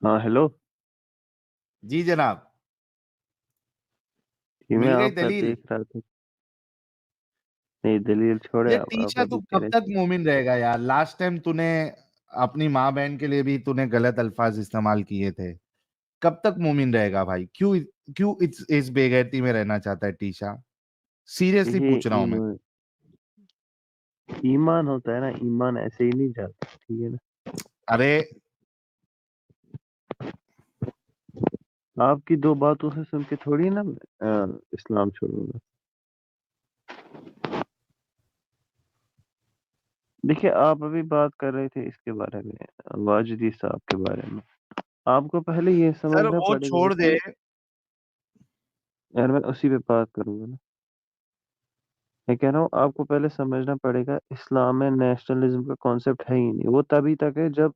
हाँ, हेलो। जी जनाब। जी, मैं मिल गई आपका दलील। देख रहा था। नहीं, दलील छोड़े, ये आप तीशा तू अभी कह कब रहे तक थे। मोमिन रहेगा यार? लास्ट टाइम तूने अपनी माँ बहन के लिए भी तूने गलत अल्फाज इस्तेमाल किए थे। कब तक मोमिन रहेगा भाई? क्यों क्यों इस बेगैरती में रहना चाहता है टीशा? सीरियसली देखिए, पूछ रहा हूँ मैं। ईमान होता है ना, ईमान ऐसे ही नहीं जाता, ठीक है ना। अरे आपकी दो बातों से सुन के थोड़ी ना इस्लाम छोड़ूंगा। देखिए, आप अभी बात कर रहे थे इसके बारे में, वाजदी साहब के बारे में। आपको पहले ये सर समझना वो पड़ेगा छोड़ दे। कि यार, मैं उसी पे बात करूंगा ना। मैं कह रहा हूँ, आपको पहले समझना पड़ेगा, इस्लाम में नेशनलिज्म का कॉन्सेप्ट है ही नहीं। वो तभी तक है जब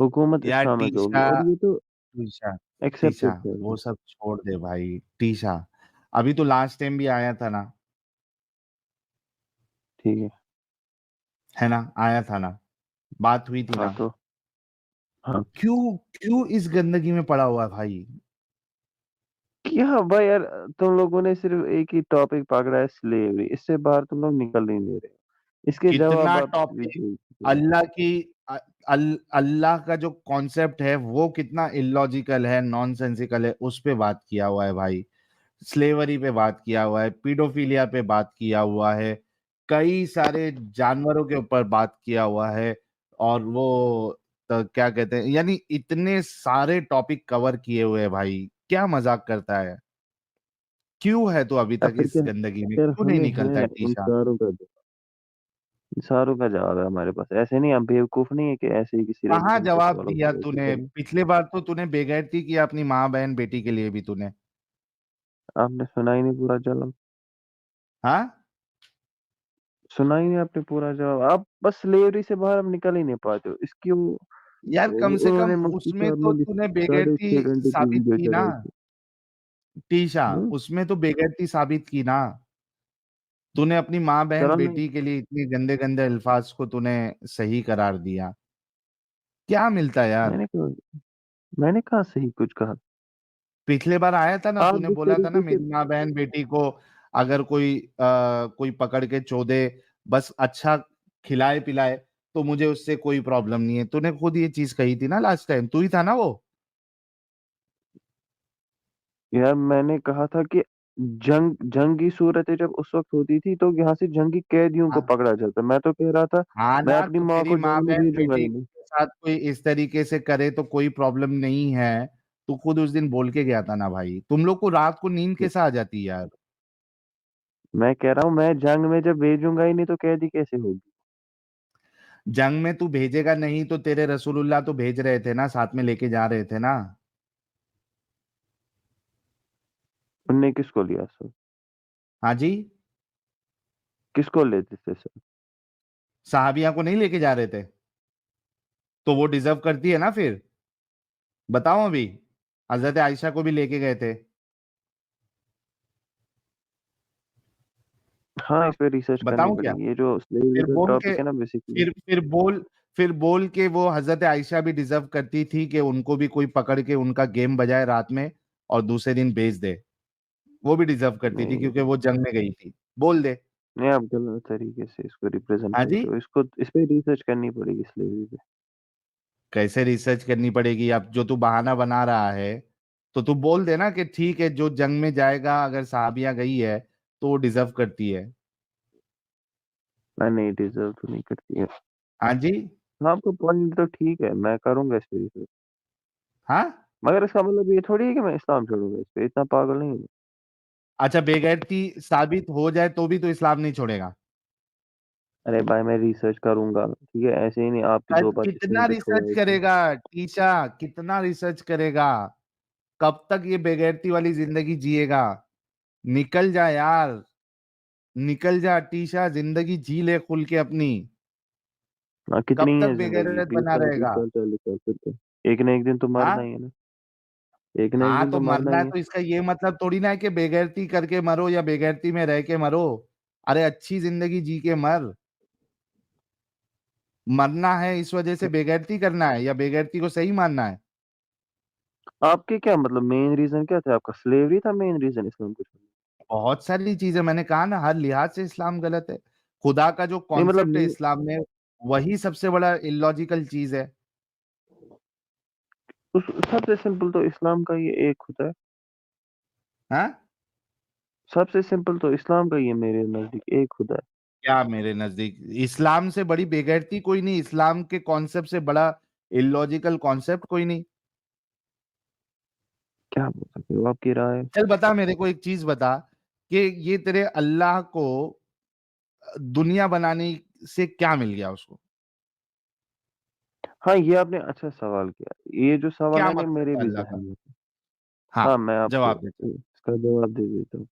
हुकूमत यार इस्लामिक होगी, टीशा, और ये तो टीशा, टीशा, एक्सेप्टेड है। वो सब छोड़ दे भाई। टीशा, अभी तो लास्ट टाइम भी आया था ना? ठीक है। है ना? आया था ना? बात हुई थी हाँ, ना? तो हाँ। क्यों क्यों इस गंदगी में पड़ा हुआ है भाई? क्या भाई यार, तुम लोगों ने सिर्फ एक ही टॉपिक पकड़ा है, स्लेवरी। इससे बाहर तुम लोग निकल ही नहीं रहे। इसके जवाब कितना आप भी टॉपिक। दे चुके हो। अल्लाह की अल्लाह का जो कॉन्सेप्ट है वो कितना इलॉजिकल है, नॉनसेंसिकल है, उस पे बात किया हुआ है भाई। स्लेवरी पे बात किया हुआ है, पीडोफिलिया पे बात किया हुआ है, कई सारे जानवरों के ऊपर बात किया हुआ है। और वो तो क्या कहते हैं, यानी इतने सारे टॉपिक कवर किए हुए हैं भाई। क्या मजाक करता है? क्यों है तो अभी या तक फिर इस क्या, गंदगी में फिर क्यों नहीं हमें निकलता है है इन टीशा? सारों का जवाब है हमारे पास। ऐसे नहीं, हम बेवकूफ नहीं है कि ऐसे ही किसी कहाँ रेलिजन को जवाब फॉलो दिया करें, ठीक तूने? है ना। पिछले बार तो तूने बेगैरती किया अपनी माँ बहन बेटी के लिए भी तूने। आपने सुना ही नहीं पूरा जवाब। हाँ सुना ही नहीं आपने पूरा जवाब। आप बस स्लेवरी से बाहर हम निकल ही नहीं पाते हो इसकी। यार, कम से कम उन्होंने मुफ्ती उसमें साहब तो ने भी तूने साढ़े बेगैरती 6 घंटे की साबित वीडियो की ना? चलाई थी। टीशा, हम्म। उसमें तो बेगैरती साबित की ना? तूने अपनी माँ बहन चलो नहीं। बेटी के लिए इतने गंदे गंदे अल्फाज को तूने सही करार दिया। क्या मिलता है यार? मैंने कहा मैंने कहा सही कुछ कहा। पिछले बार आया था ना, आप तूने जिस बोला था ना तरीके से, मेरी माँ बहन बेटी को अगर कोई पकड़ के चोदे, बस अच्छा खिलाए पिलाए, तो मुझे उससे कोई प्रॉब्लम नहीं है। तूने खुद ये चीज कही थी ना लास्ट टाइम, तू ही था ना वो? यार मैंने कहा था कि जंगी सूरतें जब उस वक्त होती थी तो यहाँ से जंगी कैदियों को हाँ। पकड़ा जाता। मैं तो कह रहा था, हाँ मैं ना, अपनी तो माँ तेरी को माँ जंग में बहन भेजूंगा बेटी ही नहीं। के साथ कोई इस तरीके से करे तो कोई प्रॉब्लम नहीं है। तू खुद उस दिन बोल के गया था ना भाई। तुम लोग को रात को नींद कैसे आ जाती है यार? मैं कह रहा हूँ, मैं जंग में जब भेजूंगा ही नहीं तो कैदी कैसे होगी। जंग में तू भेजेगा नहीं तो तेरे रसूलुल्लाह तो भेज रहे थे ना, साथ में लेके जा रहे थे ना? उनने किसको लिया सर? हाँ जी। किसको लेते थे सर? साहबिया को नहीं लेके जा रहे थे? तो वो डिजर्व करती है ना फिर? बताओ अभी। हजरत आयशा को भी लेके गए थे। हाँ, इस पे रिसर्च करनी बताऊं क्या? पड़ेगी। ये जो स्लेवरी फिर का बोल के टॉपिक है ना, बेसिकली। फिर बोल के वो हजरत आयशा भी डिजर्व करती थी कि उनको भी कोई पकड़ के उनका गेम बजाए रात में और दूसरे दिन बेच दे। वो भी डिजर्व करती थी नहीं, क्योंकि वो जंग में गई थी। बोल दे। नहीं, आप गलत तरीके से इसको रिप्रेजेंट हाँ जी। करते हो। इसको, इस पे रिसर्च करनी पड़ेगी स्लेवरी पे। कैसे रिसर्च करनी पड़ेगी? अब जो तू बहाना बना रहा है, तो तू बोल देना कि ठीक है, जो जंग में जाएगा अगर साहबिया गई है तो वो डिजर्व करती है। मैं नहीं, डिजर्व तो नहीं करती है। हाँ जी। हाँ, आपका पॉइंट तो ठीक है, मैं करूंगा इस पे research। हाँ। मगर इसका मतलब ये थोड़ी है कि मैं इस्लाम छोड़ूंगा। इस पे इतना पागल नहीं हूँ। अच्छा, बेगैरती साबित हो जाए तो भी तो इस्लाम नहीं छोड़ेगा? अरे भाई, मैं रिसर्च करूंगा, ठीक है। ऐसे ही नहीं, आपकी दो बातें सुन कितना के रिसर्च छोड़ा इसको। करेगा टीशा? कितना रिसर्च करेगा? कब तक ये बेगैरती वाली जिंदगी जिएगा? निकल जा यार। निकल जा टीशा, जिंदगी जी ले खुल के अपनी। हाँ, कितनी कब तक है जिंदगी? बेगैरत बीस बना साल बीस रहेगा? साल 40 साल, फिर क्या? एक ना एक दिन तो मरना हाँ। ही है ना। एक ना एक हाँ दिन तो तो मरना मरना ही है है। तो इसका ये मतलब थोड़ी ना है कि बेगैरती करके मरो या बेगैरती में रह के मरो। अरे अच्छी जिंदगी जी के मर। मरना है इस वजह से बेगैरती करना है या बेगैरती को सही मानना है? आपके क्या मतलब मेन रीजन क्या था? आपका स्लेवरी था मेन रीजन इस्लाम को छोड़ने? बहुत सारी चीजें, मैंने कहा ना, हर लिहाज से इस्लाम गलत है। खुदा का जो नहीं मतलब कॉन्सेप्ट है इस्लाम में, वही सबसे बड़ा इलॉजिकल चीज है। उस सबसे सिंपल तो इस्लाम का ये एक होता है। हाँ, सबसे सिंपल तो इस्लाम का ये मेरे नजदीक एक खुदा है। क्या मेरे नजदीक इस्लाम से बड़ी बेगैरती कोई नहीं, इस्लाम के कॉन्सेप्ट से बड़ा इलॉजिकल कॉन्सेप्ट कोई नहीं। क्या बोल सकते हो, आपकी राय है। चल बता मेरे को, एक चीज बता कि ये तेरे अल्लाह को दुनिया बनाने से क्या मिल गया उसको? हाँ, ये आपने अच्छा सवाल किया। ये जो सवाल क्या है ना मकसद मेरे था भी अल्लाह जहन का? में था। हाँ, हाँ, मैं आपको जवाब दे चल। इसका जवाब दे देता हूँ।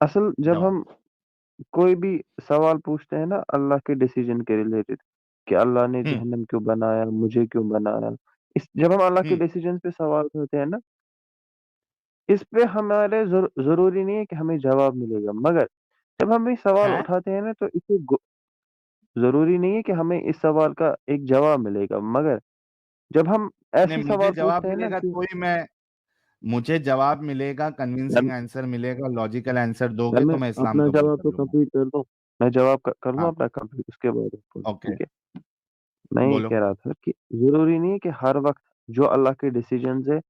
असल जब जवाब। हम कोई भी सवाल पूछते हैं ना अल्लाह के डिसीजन के रिलेटेड, कि अल्लाह ने हम्म। जहन्नम क्यों बनाया, मुझे क्यों बनाया, इस जब हम अल्लाह के हम्म। डिसीजन पे सवाल करते हैं ना, इस पे हमारे जरूरी नहीं है कि हमें जवाब मिलेगा, मगर जब हम ये सवाल है। उठाते हैं ना तो इसे जरूरी नहीं है कि हमें इस सवाल का एक जवाब मिलेगा, मगर जब हम नहीं, ऐसी मुझे सवाल जवाब पूछते हैं ना मिलेगा कि तो ही मैं, मुझे जवाब मिलेगा, यार, कन्विंसिंग आंसर मिलेगा, लॉजिकल आंसर यार दोगे मैं तो मैं इस्लाम अपना कबूल जवाब कर तो लूंगा। कंप्लीट कर दूं। मैं जवाब कर लूं हाँ, अपना कंप्लीट, उसके बाद आपको ओके, ठीक है। मैं ये बोलो। कह रहा था कि जरूरी नहीं है कि हर वक्त जो अल्लाह के डिसीजंस है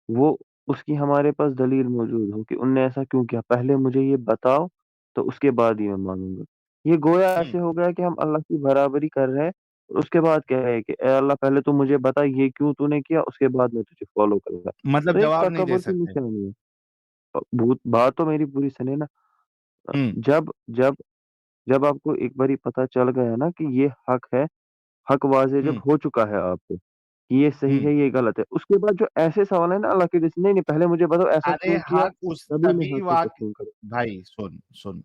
वो उसकी हमारे पास दलील मौजूद हो कि उनने ऐसा क्यों किया, पहले मुझे ये बताओ तो उसके बाद ही मैं मानूंगा। ये गोया हम्म। ऐसे हो गया कि हम अल्लाह की बराबरी कर रहे हैं और उसके बाद कह रहे हैं कि ए अल्लाह पहले तो मुझे बता ये क्यों तूने किया, उसके बाद मैं तुझे फॉलो करूंगा। मतलब तो एक जवाब नहीं दे तकबर की सकते। निशानी है। भूत बात तो मेरी पूरी सुने ना। हम्म। जब जब जब आपको एक बारी पता चल गया ना कि ये हक है, हक वाज़े जब हम्म। हो चुका है आपको कि ये सही हम्म। है, ये गलत है, उसके बाद जो ऐसे सवाल है ना अल्लाह के जैसे, नहीं नहीं पहले मुझे बताओ ऐसा अरे क्यों किया, हक उस तभी मैं तभी हक को वाक तस्लीम करूँ। भाई सुन सुन,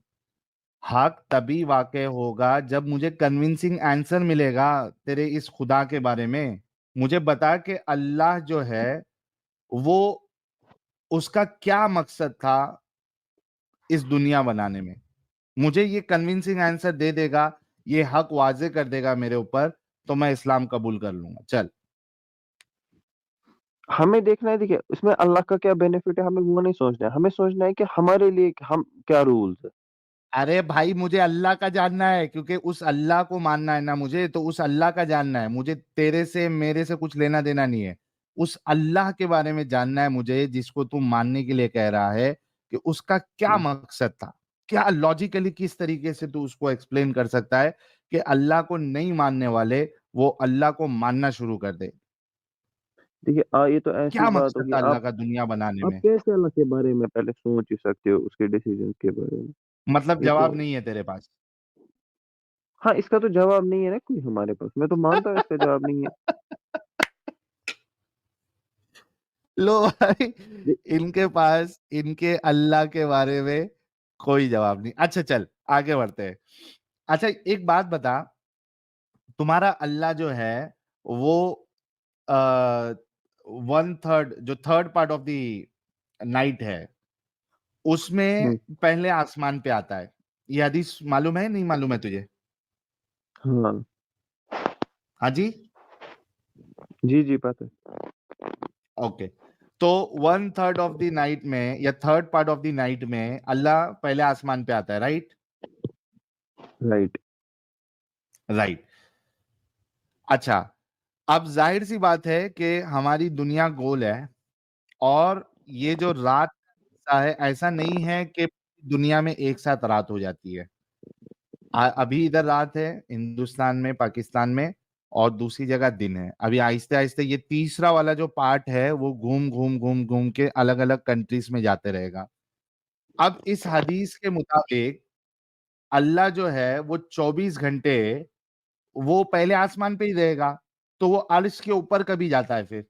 हक तभी वाक़ होगा जब मुझे कन्विंसिंग आंसर मिलेगा तेरे इस खुदा के बारे में। मुझे बता कि अल्लाह जो है वो, उसका क्या मकसद था इस दुनिया बनाने में। मुझे ये कन्विंसिंग आंसर दे देगा, ये हक वाज़े कर देगा मेरे ऊपर, तो मैं इस्लाम कबूल कर लूंगा। चल। हमें देखना है, देखिए उसमें अल्लाह का क्या बेनिफिट है, हमें वो नहीं सोचना है, हमें सोचना है कि हमारे लिए हम क्या रूल्स है। अरे भाई, मुझे अल्लाह का जानना है, क्योंकि उस अल्लाह को मानना है ना मुझे, तो उस अल्लाह का जानना है मुझे, तेरे से मेरे से कुछ लेना देना नहीं है। उस अल्लाह के बारे में जानना है मुझे, जिसको तू मानने के लिए कह रहा है, कि उसका क्या मकसद था। क्या लॉजिकली किस तरीके से तू उसको एक्सप्लेन कर सकता है कि अल्लाह को नहीं मानने वाले वो अल्लाह को मानना शुरू कर दे? देखिए ये तो ऐसी क्या बात मकसद होगी। था अल्लाह आप का दुनिया बनाने आप में? कैसे अल्लाह के बारे में पहले सोच ही सकते हो, उसके डिसीजन के बारे में। मतलब ये तो जवाब नहीं है तेरे पास? हाँ, इसका तो जवाब नहीं है ना कोई हमारे पास, मैं तो मानता हूँ इसका जवाब नहीं है। लो भाई, दे- इनके पास इनके अल्लाह के बारे में कोई जवाब नहीं। अच्छा चल, आगे बढ़ते हैं। अच्छा, एक बात बता, तुम्हारा अल्लाह जो है वो वन थर्ड, जो third part of the night है, उसमें हम्म, पहले आसमान पे आता है। ये हदीस मालूम है नहीं मालूम है तुझे? हाँ हाँ जी। जी जी पता है। ओके। तो one third of the night में या third part of the night में अल्लाह पहले आसमान पे आता है, राइट? राइट। राइट। अच्छा, अब जाहिर सी बात है कि हमारी दुनिया गोल है, और ये जो रात का है, ऐसा नहीं है कि दुनिया में एक साथ रात हो जाती है। अभी इधर रात है हिंदुस्तान में, पाकिस्तान में, और दूसरी जगह दिन है। अभी आहिस्ते आहिस्ते ये तीसरा वाला जो पार्ट है वो घूम घूम घूम घूम के अलग अलग कंट्रीज में जाते रहेगा। अब इस हदीस के मुताबिक अल्लाह जो है वो 24 घंटे वो पहले आसमान पे ही रहेगा, तो वो अर्श के ऊपर कभी जाता है फिर?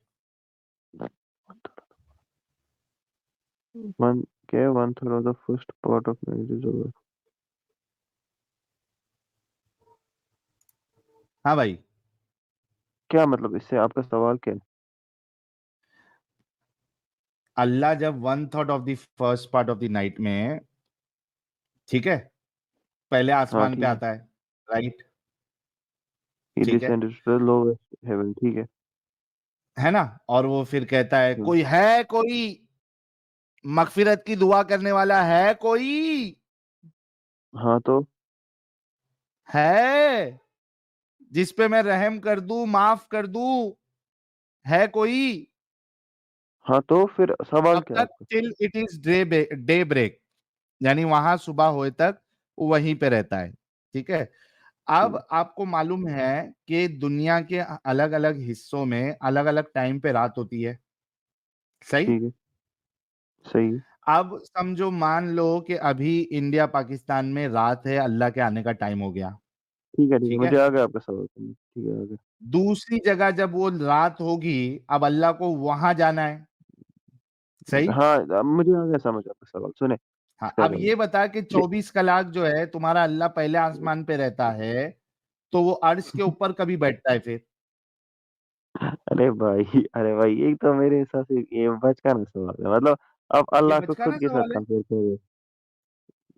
वन क्या, one third of the first part of night is over. हाँ भाई। क्या मतलब, इससे आपका सवाल क्या है? अल्लाह जब one third of the first part of the night में, ठीक है, पहले हाँ आसमान पे ठीक है। आता है, राइट? ही ठीक है। Descended to the lowest heaven, ठीक है। है ना? और वो फिर कहता है, हम्म, कोई है, कोई मगफिरत की दुआ करने वाला है कोई? हाँ तो है, जिस पे मैं रहम कर दूं, माफ कर दूं, है कोई? हाँ तो फिर सवाल तब क्या है तक आपका? Till it is daybreak, यानी वहां सुबह होए तक वो वहीं पे रहता है। ठीक है। ठीक अब है। आपको मालूम है कि दुनिया के अलग अलग हिस्सों में अलग अलग टाइम पे रात होती है। सही। ठीक है। सही है। अब समझो, मान लो कि अभी इंडिया पाकिस्तान में रात है, अल्लाह के आने का टाइम हो गया। ठीक है। ठीक है, ठीक मुझे है। आ गया आपका सवाल समझ। ठीक है, आ गया। दूसरी जगह जब वो रात होगी, अब अल्लाह को वहां जाना है। सही। हाँ, अब मुझे आ गया समझ आपका सवाल, सुने हाँ, इसका अब जवाब। ये बता कि दे- 24 कलाक जो है तुम्हारा अल्लाह पहले आसमान पे रहता है, तो वो अर्श के ऊपर कभी बैठता है फिर? अरे भाई, अरे भाई, ये तो मेरे हिसाब से ये बचकाना सवाल है, मतलब आप ये अल्लाह को खुद बचकाना के साथ सवाल है। कंपेयर कर रहे हो।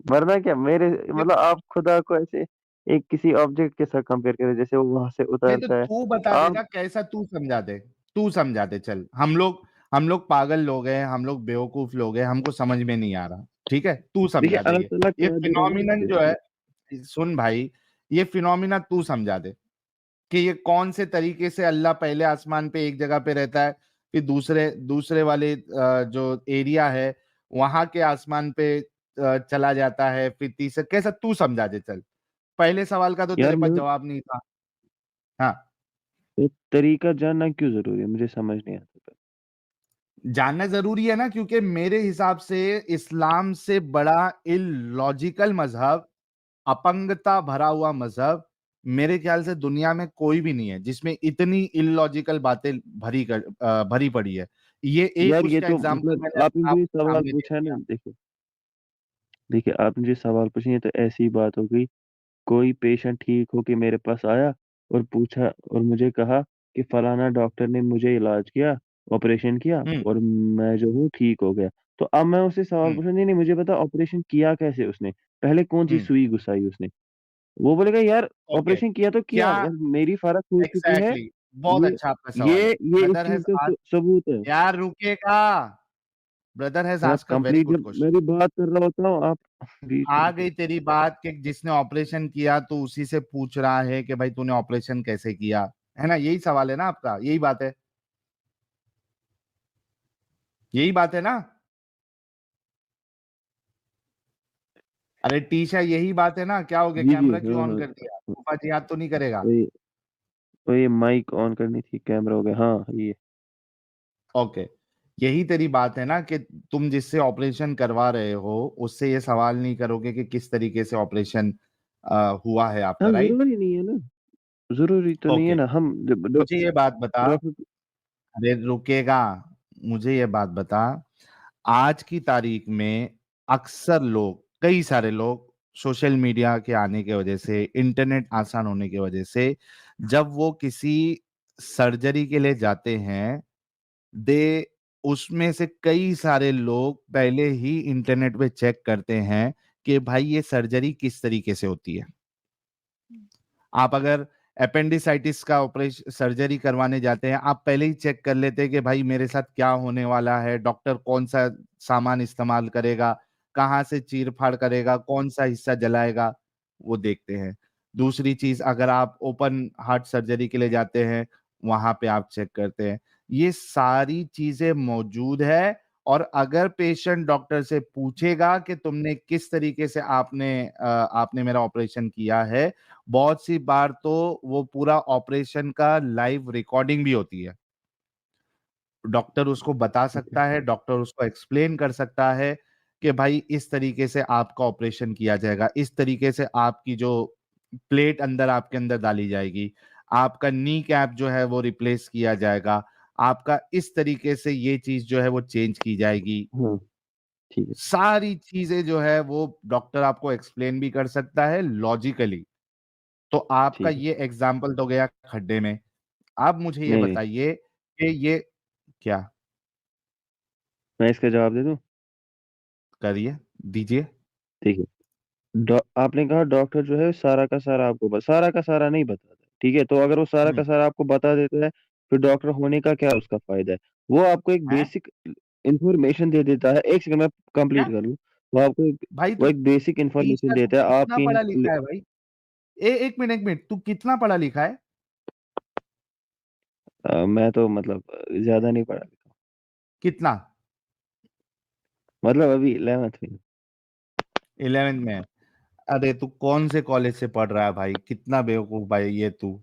वरना क्या, मेरे ये मतलब आप खुदा को ऐसे एक किसी ऑब्जेक्ट के साथ कंपेयर करें, जैसे वो वहां से नहीं तो उतरता है। तू बता आप देगा कैसा, तू समझा दे। तू समझा दे, चल। हम लोग पागल लोग हैं, हम लोग बेवकूफ लोग हैं, हमको समझ में नहीं आ रहा। ठीक है, तू देखिए, समझा दे। अल्लाह ताला ये कादिर है ना, फिनोमिनन जो है, सुन भाई, ये फिनोमिना तू समझा दे कि ये कौन से तरीके से अल्लाह पहले आसमान पे एक जगह पे रहता है, फिर दूसरे दूसरे वाले जो एरिया है वहां के आसमान पे चला जाता है, फिर तीसरे, कैसा तू समझा दे, चल। पहले सवाल का तो तेरे यार पास मतलब जवाब नहीं था। हाँ। ये तरीका जानना क्यों जरूरी है, मुझे समझ नहीं आता। जानना जरूरी है ना, क्योंकि मेरे हिसाब से इस्लाम से बड़ा इलॉजिकल मजहब, अपंगता भरा हुआ मजहब, मेरे ख्याल से दुनिया में कोई भी नहीं है जिसमें इतनी इलॉजिकल बातें भरी पड़ी है। ये एक यार ये उसका तो एग्जाम्पल मतलब मैंने आपने जो ये आपके सवाल सामने दे पूछा है ना, दिया। देखिए, देखिए आपने जो सवाल पूछे, ये तो ऐसी बात हो गई। कोई पेशेंट ठीक हो के मेरे पास आया और पूछा और मुझे कहा कि फलाना डॉक्टर ने मुझे इलाज किया, ऑपरेशन किया, हम्म। और मैं जो हूँ ठीक हो गया। तो अब मैं उससे सवाल हम्म। पूछूं, नहीं नहीं मुझे बता ऑपरेशन किया कैसे उसने, पहले कौन सी हम्म। सुई घुसाई उसने। वो बोलेगा यार ओके। ऑपरेशन किया तो किया क्या? यार, मेरी फर्क हो चुकी है। एग्जैक्टली बहुत ये अच्छा आपका सवाल ये है। ये इस ब्रदर चीज हैज का आस्क्ड, सबूत है। यार रुकेगा, ब्रदर हैज मैं asked a very complete good जब क्वेश्चन। मेरी बात कर रहा होता हूँ, आप बीच में आ आके। गई तेरी बात कि जिसने ऑपरेशन किया तो उसी से पूछ रहा है कि भाई तूने ऑपरेशन कैसे किया। है ना, यही सवाल है ना आपका, यही बात है, यही बात है ना? अरे टीशा, यही बात है ना? क्या हो गया, जी जी, कैमरा क्यों हाँ ऑन हाँ। कर दिया? फूफा याद तो नहीं करेगा? वही, वही माइक ऑन करनी थी, कैमरा हो गया, हाँ ये। ओके। यही तेरी बात है ना कि तुम जिससे ऑपरेशन करवा रहे हो उससे ये सवाल नहीं करोगे कि किस तरीके से ऑपरेशन हुआ है आपका, हाँ, राइट? जरूरी नहीं है ना, जरूरी तो नहीं है ओके, ना, हम मुझे ये बात बता। डॉक्टर। अरे रुकेगा, मुझे ये बात बता। आज की तारीख में अक्सर लोग, कई सारे लोग, सोशल मीडिया के आने की वजह से, इंटरनेट आसान होने की वजह से, जब वो किसी सर्जरी के लिए जाते हैं, दे उसमें से कई सारे लोग पहले ही इंटरनेट पे चेक करते हैं कि भाई ये सर्जरी किस तरीके से होती है। आप अगर अपेंडिसाइटिस का ऑपरेशन सर्जरी करवाने जाते हैं, आप पहले ही चेक कर लेते हैं कि भाई मेरे साथ क्या होने वाला है, डॉक्टर कौन सा सामान इस्तेमाल करेगा, कहाँ से चीर-फाड़ करेगा, कौन सा हिस्सा जलाएगा, वो देखते हैं। दूसरी चीज़, अगर आप ओपन हार्ट सर्जरी के लिए जाते हैं, वहाँ पे आप चेक करते हैं। ये सारी चीज़ें मौजूद है, और अगर पेशेंट डॉक्टर से पूछेगा कि तुमने किस तरीके से आपने मेरा ऑपरेशन किया है, बहुत सी बार तो वो पूरा ऑपरेशन का लाइव रिकॉर्डिंग भी होती है। डॉक्टर उसको बता ठीक है। सकता है, डॉक्टर उसको एक्सप्लेन कर सकता है कि भाई इस तरीके से आपका ऑपरेशन किया जाएगा, इस तरीके से आपकी जो प्लेट अंदर आपके अंदर डाली जाएगी, आपका नी कैप जो है वो रिप्लेस किया जाएगा, आपका इस तरीके से ये चीज़ जो है वो चेंज की जाएगी। हाँ, ठीक है। सारी चीज़ें जो है वो डॉक्टर आपको एक्सप्लेन भी कर सकता है लॉजिकली। तो आपका ठीक है। ये एग्जाम्पल तो गया खड्डे में। अब मुझे ये नहीं नहीं, बताइए कि ये क्या? मैं इसका जवाब दे दूं। करिए, दीजिए। देखिए, आपने कहा डॉक्टर जो है सारा का सारा आपको सारा का सारा नहीं बताता, ठीक है, तो अगर वो सारा हुँ, का सारा आपको बता देता है, फिर डॉक्टर होने का क्या उसका फायदा है? वो आपको एक हैं? बेसिक इंफॉर्मेशन दे देता है। एक सेकंड मैं क्या? कंप्लीट कर लूँ। भाई वो तू एक बेसिक इंफॉर्मेशन ईशा, तू देता है कितना आपकी। पढ़ा लिखा है भाई? एक मिनट, एक मिनट, तू कितना पढ़ा लिखा है? मैं तो मतलब ज्यादा नहीं पढ़ा लिखा, कितना? मतलब अभी 11th में। 11th में है? अरे तू कौन से कॉलेज से पढ़ रहा है भाई? कितना बेवकूफ भाई ये तू।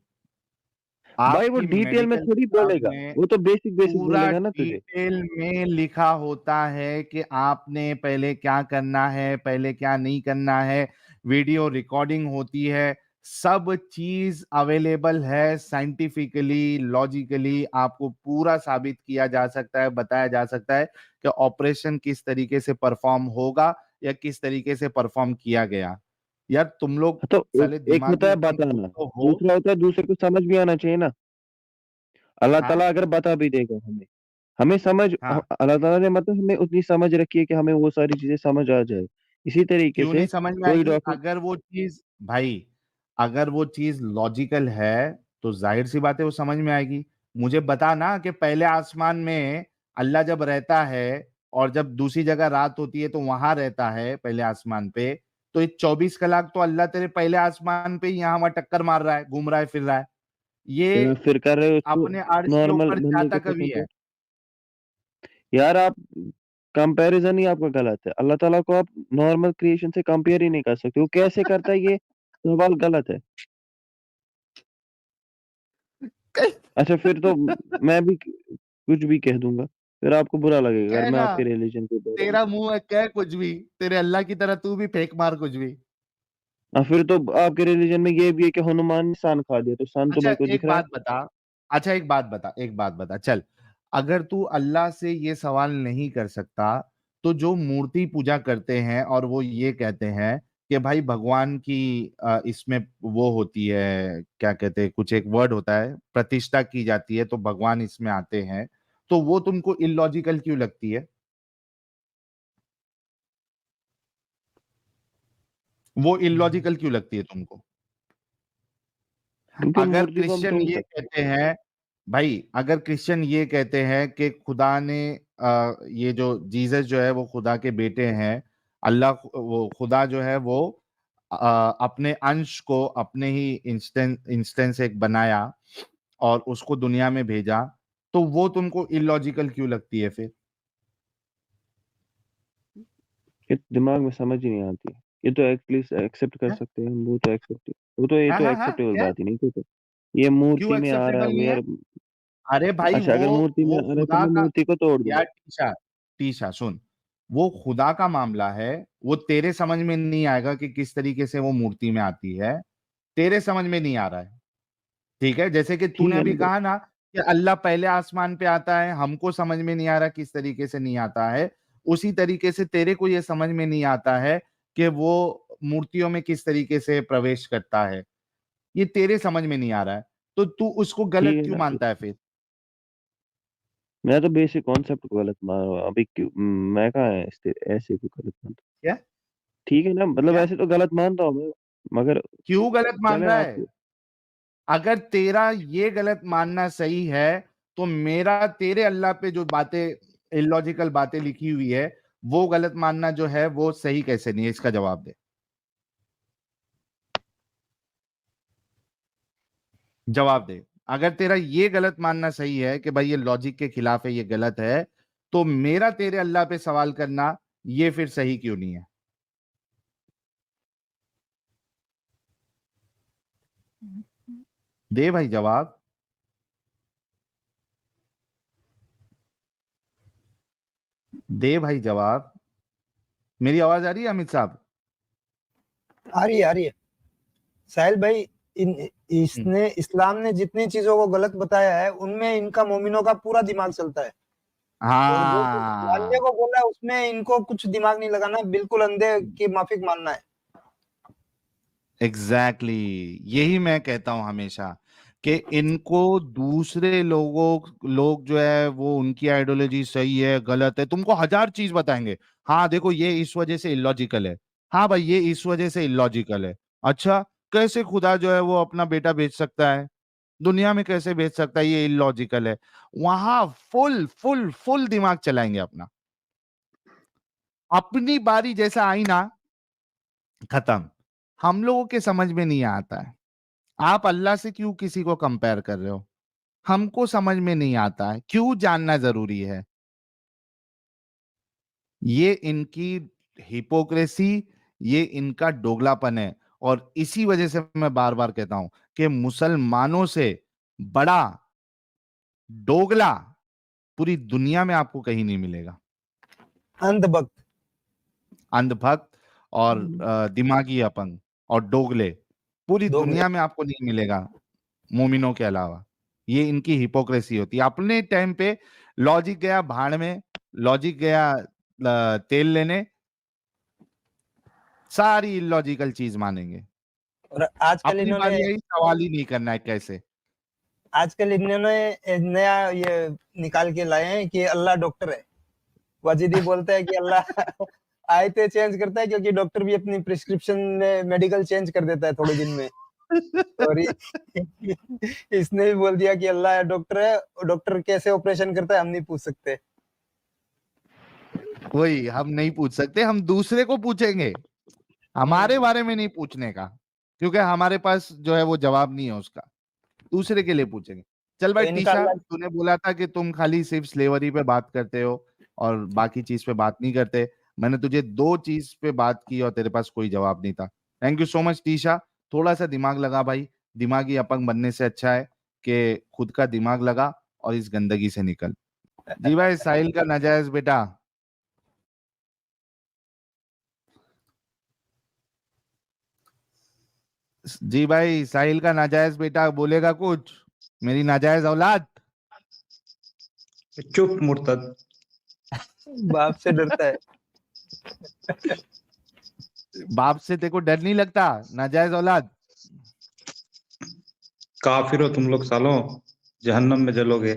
भाई वो आपकी डिटेल में मेडिकल थोड़ी किताब बोलेगा, में वो तो बेसिक बेसिक पूरा बोलेगा ना तुझे। डिटेल में लिखा होता है कि आपने पहले क्या करना है, पहले क्या नहीं करना है। वीडियो रिकॉर्डिंग होती है, सब चीज अवेलेबल है, साइंटिफिकली लॉजिकली आपको पूरा साबित किया जा सकता है, बताया जा सकता है कि ऑपरेशन किस तरीके से परफॉर्म होगा या किस तरीके से परफॉर्म किया गया। यार तुम लोग तो एक साले एक दिमाग होता में है इतने कुछ बताना, तो हो। दूसरा होता है दूसरे को समझ भी आना चाहिए ना। अल्लाह हाँ, ताला अगर बता भी देगा हमें, हमें समझ, हाँ। अल्लाह ताला ने मतलब हमें उतनी समझ रखी है कि हमें वो सारी चीजें समझ आ जाए। इसी तरीके क्यों से नहीं समझ में कोई आएगी? डॉक्टर। अगर वो चीज भाई, अगर वो चीज लॉजिकल है तो जाहिर सी बात है वो समझ में आएगी। मुझे बता ना कि पहले आसमान में अल्लाह जब रहता है और जब दूसरी जगह रात होती है तो वहां रहता है पहले आसमान पे। तो ये 24 कलाक तो अल्लाह तेरे पहले आसमान पे ही यहाँ वहां टक्कर मार रहा है, घूम रहा है, फिर रहा है। ये फिर कर रहे हो उसको अपने अर्श के नॉर्मल ऊपर बंदे जाता के साथ कभी है? कंपेयर। यार आप कंपैरिजन ही आपका गलत है। अल्लाह ताला को आप नॉर्मल क्रिएशन से कंपेयर ही नहीं कर सकते। वो कैसे करता है, ये सवाल गलत है। अच्छा फिर तो मैं भी कुछ भी कह दूंगा, फिर आपको बुरा लगेगा अगर मैं कहना, आपके रिलीजन के बारे में। तेरा मुंह है, कह कुछ भी। तेरे अल्लाह की तरह तू भी फेंक मार कुछ भी। हाँ फिर तो आपके रिलीजन में ये भी है कि हनुमान ने सन खा दिया, तो सन तो अच्छा मेरे को दिख एक रहा है। बात बता। अच्छा एक बात बता, एक बात बता, चल। अगर तू अल्लाह से ये सवाल नहीं कर सकता, तो जो मूर्ति पूजा करते हैं और वो ये कहते हैं कि भाई भगवान की इसमें वो होती है, क्या कहते हैं, कुछ एक वर्ड होता है, प्रतिष्ठा की जाती है तो भगवान इसमें आते हैं, तो वो तुमको इलॉजिकल क्यों लगती है? वो इलॉजिकल क्यों लगती है तुमको? क्योंकि अगर मूर्ति को हम क्रिश्चियन तोड़ ये सकते कहते हैं, भाई अगर क्रिश्चियन ये कहते हैं कि खुदा ने ये जो जीसस जो है वो खुदा के बेटे हैं, अल्लाह वो खुदा जो है वो अपने अंश को अपने ही इंस्टेंस एक बनाया और उसको दुनिया में भेजा, तो वो तुमको इलॉजिकल क्यों लगती है फिर? हैं। ये दिमाग में समझ ही नहीं आती है। ये तो एटलीस्ट एक्सेप्ट कर क्या? सकते हैं हम, वो तो एक्सेप्ट, वो तो ये हाँ, तो हाँ, हाँ, एक्सेप्टेबल क्या? बात ही नहीं तो। ये क्यों मूर्ति में आ रहा है एक्सेप्टेबल वो नहीं है? यार। अरे भाई अच्छा अगर मूर्ति में वो आ रहा है तो खुदा मैं का, मूर्ति को तोड़ दूंगा। यार टीशा, टीशा सुन, वो खुदा का मामला है। वो तेरे समझ में नहीं आएगा कि किस तरीके से वो मूर्ति में आती है, तेरे समझ में नहीं आ रहा है। ठीक है, जैसे कि ठीक तूने है ना अभी कहा ना कि अल्लाह पहले आसमान पे आता है, हमको समझ में नहीं आ रहा किस तरीके से नहीं आता है। उसी तरीके से तेरे को ये समझ में नहीं आता है कि वो मूर्तियों में किस तरीके से प्रवेश करता है। ये तेरे समझ में नहीं आ रहा है, तो तू उसको ठीक गलत है क्यों ना। मानता है फिर? मैं तो बेसिक कॉन्सेप्ट को गलत मान रहा हूँ अभी क्यों। मैं कहाँ है ऐसे को गलत मानता क्या? हूँ। ठीक है ना, मतलब क्या? ऐसे तो गलत मानता हूँ मैं, मगर क्यों गलत मान चले रहा है? आपको। अगर तेरा ये गलत मानना सही है, तो मेरा तेरे अल्लाह पे जो बातें इलॉजिकल बातें लिखी हुई है, वो गलत मानना जो है वो सही कैसे नहीं है? इसका जवाब दे, जवाब दे। अगर तेरा ये गलत मानना सही है कि भाई ये लॉजिक के खिलाफ है, ये गलत है, तो मेरा तेरे अल्लाह पे सवाल करना ये फिर सही क्यों नहीं है? दे भाई जवाब, दे भाई जवाब। मेरी आवाज आ रही है अमित साहब? आ रही है, आ रही है। साहिल भाई, इन हम्म। इसने इस्लाम ने जितनी चीजों को गलत बताया है उनमें इनका मोमिनों का पूरा दिमाग चलता है। और जो कुछ मानने हाँ, को बोला है उसमें इनको कुछ दिमाग नहीं लगाना, बिल्कुल अंधे की माफिक मानना है। एग्जैक्टली यही मैं कहता हूं हमेशा कि इनको दूसरे लोग जो है वो उनकी आइडियोलॉजी सही है गलत है, तुमको हजार चीज बताएंगे। हाँ देखो ये इस वजह से इलॉजिकल है, हाँ भाई ये इस वजह से इलॉजिकल है। अच्छा, कैसे खुदा जो है वो अपना बेटा बेच सकता है? दुनिया में कैसे भेज सकता है, ये इलॉजिकल है। वहां फुल फुल फुल दिमाग चलाएंगे अपना, अपनी बारी जैसा आई ना, खत्म। हम लोगों के समझ में नहीं आता है। आप अल्लाह से क्यों किसी को कंपेयर कर रहे हो, हमको समझ में नहीं आता है, क्यों जानना जरूरी है? ये इनकी हिपोक्रेसी, ये इनका दोगलापन है। और इसी वजह से मैं बार बार कहता हूं कि मुसलमानों से बड़ा दोगला पूरी दुनिया में आपको कहीं नहीं मिलेगा। अंधभक्त। अंधभक्त और दिमागी अपंग और दोगले पूरी दोगले। दुनिया में आपको नहीं मिलेगा मोमिनों के अलावा। ये इनकी हिपोक्रेसी होती है। अपने टाइम पे लॉजिक गया भाड़ में, लॉजिक गया तेल लेने, सारी इलॉजिकल चीज मानेंगे। और आजकल अपनी इन्होंने बारी आई, सवाल ही नहीं करना है कैसे। आजकल इन्होंने नया ये निकाल के लाए हैं कि अल्लाह डॉक्टर है। वाजिदी बोलता है कि अल्लाह आयतें चेंज करता है, क्योंकि डॉक्टर भी अपनी प्रिस्क्रिप्शन में मेडिकल चेंज कर देता है थोड़े दिन में। और इसने भी बोल दिया कि अल्लाह डॉक्टर है, और डॉक्टर कैसे ऑपरेशन करता है हम नहीं पूछ सकते। वही, हम नहीं पूछ सकते, हम दूसरे को पूछेंगे, हमारे बारे में नहीं पूछने का, क्योंकि हमारे पास जो है वो जवाब नहीं है उसका, दूसरे के लिए पूछेंगे। चल तो भाई इनका टीशा, अल्लाह तूने बोला था कि तुम खाली सिर्फ स्लेवरी पे बात करते हो और बाकी चीज पे बात नहीं करते। मैंने तुझे 2 चीज पे बात की और तेरे पास कोई जवाब नहीं था। Thank you so much Trisha. थोड़ा सा दिमाग लगा भाई, दिमागी अपंग बनने से अच्छा है कि खुद का दिमाग लगा और इस गंदगी से निकल। जी भाई, साहिल का नाजायज बेटा। जी भाई, साहिल का नाजायज बेटा बोलेगा कुछ, मेरी नाजायज औलाद। चुप मुर्तद। बाप से डरता है। बाप से तेरे को डर नहीं लगता, नाजायज औलाद? काफिर हो तुम लोग सालों, जहन्नम में जलोगे।